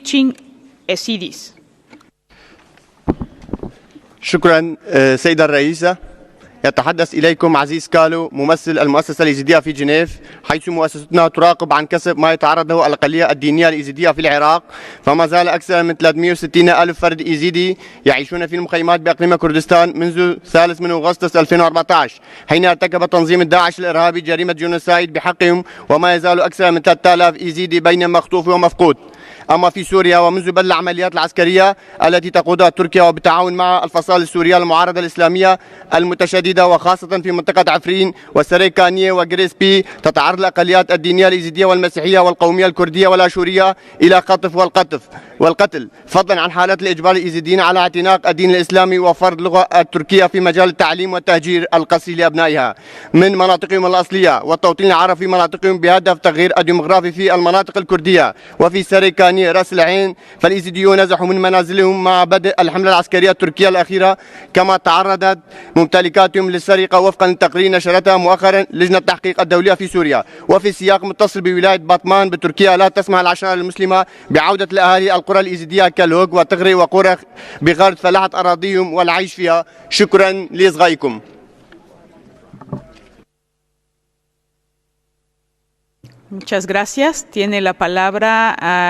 switching Yazidis. شكرا سيدة الرئيسة. يتحدث إليكم عزيز كالو ممثل المؤسسة الإيزيدية في جنيف، حيث مؤسستنا تراقب عن كسب ما يتعرض له الأقلية الدينية الإيزيدية في العراق. فما زال أكثر من 360 ألف فرد إيزيدي يعيشون في المخيمات بإقليم كردستان منذ 3 أغسطس 2014، حين ارتكب تنظيم داعش الإرهابي جريمة جنوسايد بحقهم، وما يزال أكثر من 3000 إيزيدي بين مخطوف ومفقود. أما في سوريا، ومنذ بدء العمليات العسكرية التي تقودها تركيا وبالتعاون مع الفصائل السورية المعارضة الإسلامية المتشددة، وخاصة في منطقة عفرين وسريكانية وجريسبي، تتعرض الأقليات الدينية الإيزيدية والمسيحية والقومية الكردية والأشورية إلى خطف والقتل، فضلا عن حالات الإجبار الإيزيديين على اعتناق الدين الإسلامي وفرض اللغة التركية في مجال التعليم والتهجير القسري لأبنائها من مناطقهم الأصلية، والتوطين العربي في مناطقهم بهدف تغيير الديمغرافي في المناطق الكردية. وفي سريكانية رأس العين، فالإيزيديون نزحوا من منازلهم مع بدء الحملة العسكرية التركية الأخيرة، كما تعرضت ممتلكاتهم للسرقة وفقا لتقرير نشرتها مؤخرا لجنة التحقيق الدولية في سوريا. وفي سياق متصل بولاية باطمان بتركيا، لا تسمح العشائر المسلمة بعودة الأهالي القرى الإيزيدية كالهوك وتغري وقرى بغرض فلاحة أراضيهم والعيش فيها. شكرا لإصغائكم. Muchas gracias. Tiene la palabra